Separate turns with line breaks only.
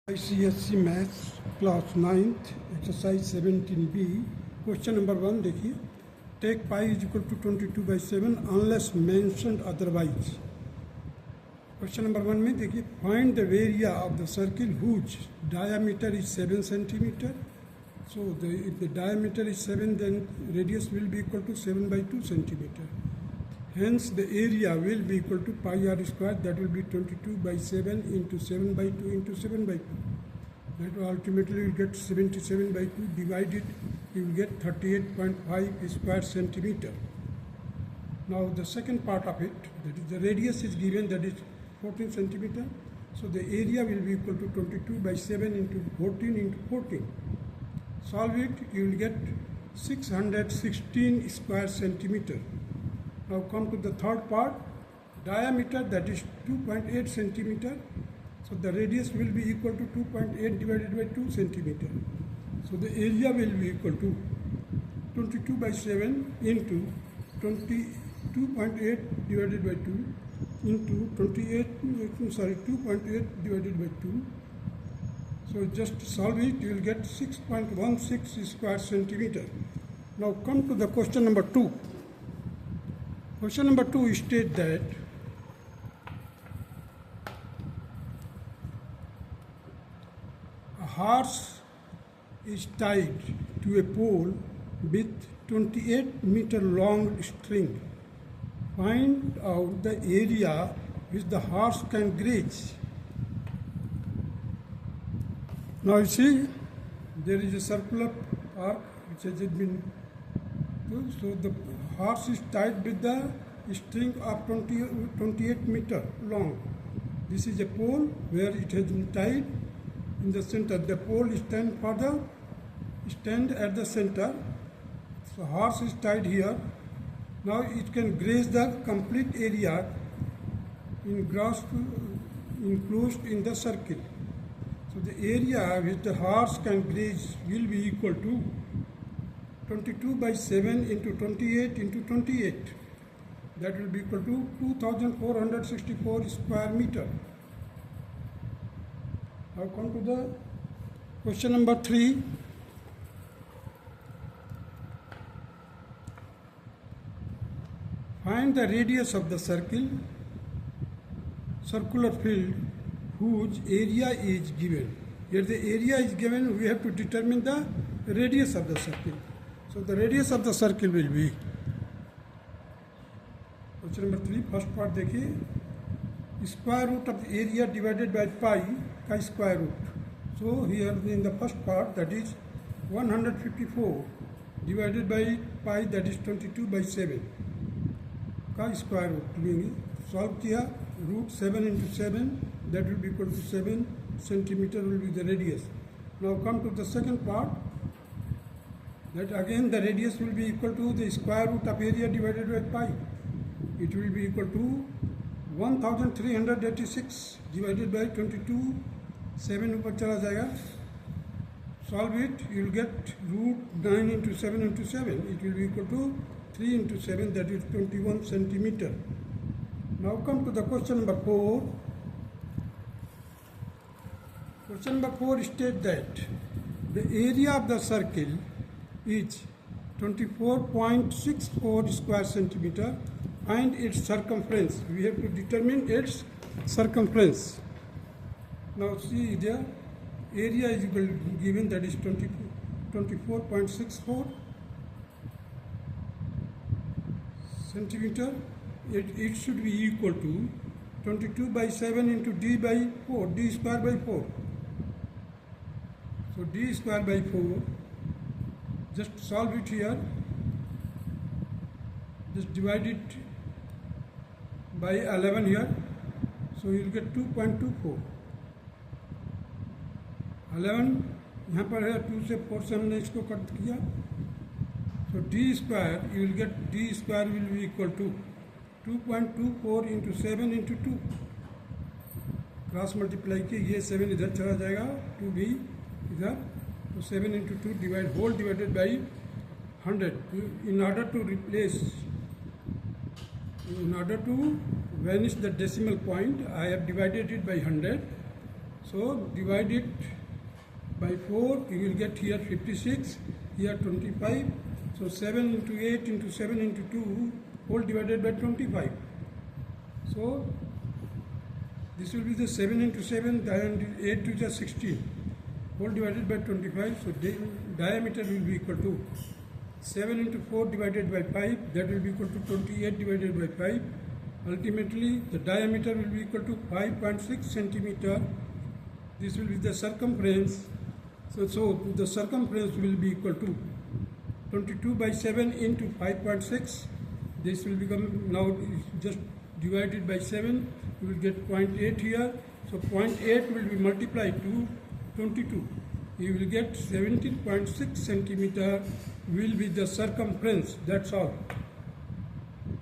ICSE Maths class 9th exercise 17B question number 1 देखिए take pi is equal to 22/7 unless mentioned otherwise. Question number 1 में देखिए find the area of the circle whose diameter is 7 centimeter. So if the diameter is 7, then radius will be equal to 7/2 centimeter. Hence the area will be equal to pi r square, that will be 22/7 into 7/2 into 7/2. That will ultimately you get 77/2 divided, you will get 38.5 square centimeter. Now the second part of it, that is the radius is given, that is 14 centimeter. So the area will be equal to 22/7 into 14 into 14. Solve it, you will get 616 square centimeter. Now come to the third part, diameter, that is 2.8 centimeter. So the radius will be equal to 2.8 divided by 2 centimeter. So the area will be equal to 22/7 into 2.8 divided by 2 into 2.8 divided by 2. So just solve it, you will get 6.16 square centimeter. Now come to the question number 2. Question number 2 states that a horse is tied to a pole with 28-meter long string. Find out the area which the horse can graze. Now you see, there is a circular arc which has been, so the horse is tied with the string of 28 meter long. This is a pole where it has been tied in the center. The pole stand at the center. So horse is tied here. Now it can graze the complete area enclosed in the circle. So the area which the horse can graze will be equal to 22/7 into 28 into 28. That will be equal to 2464 square meter. Now come to the question number 3. Find the radius of the circular field whose area is given. Here the area is given, we have to determine the radius of the circle. So the radius of the circle will be, question number 3, first part देखिए, square root of the area divided by pi का square root. So here in the first part, that is 154 divided by pi, that is 22/7 का square root लेंगे. Solve किया, root 7 into 7, that will be equal to 7 centimeter will be the radius. Now come to the second part, that again the radius will be equal to the square root of area divided by pi. It will be equal to 1386 divided by 22. 7 ऊपर चला जाएगा. Solve it, you will get root 9 into 7 into 7. It will be equal to 3 into 7, that is 21 centimeter. Now come to the question number 4. Question number 4 states that the area of the circle is 24.64 square centimeter and its circumference. We have to determine its circumference. Now see there, area is given, that is 24.64 centimeter. It should be equal to 22/7 into d square by 4. So d square by 4. Just solve it here. Just divide it by 11 here. So you will get 2.24. 11 यहाँ पर है, 2 से 4 से हमने इसको cut किया. So d square, you will get d square will be equal to 2.24 into 7 into 2. Cross multiply किए, ये 7 इधर चला जाएगा, 2 भी इधर. So 7 into 2 divided by 100. In order to vanish the decimal point, I have divided it by 100. So divide it by 4, you will get here 56, here 25. So 7 into 8 into 7 into 2, whole divided by 25. So this will be the 7 into 7, 8 to the 16, whole divided by 25. So diameter will be equal to 7 into 4 divided by 5, that will be equal to 28 divided by 5. Ultimately, the diameter will be equal to 5.6 centimeter. This will be the circumference. So the circumference will be equal to 22 by 7 into 5.6. This will become, now just divided by 7, you will get 0.8 here. So 0.8 will be multiplied to 22. You will get 17.6 centimeter will be the circumference. That's all.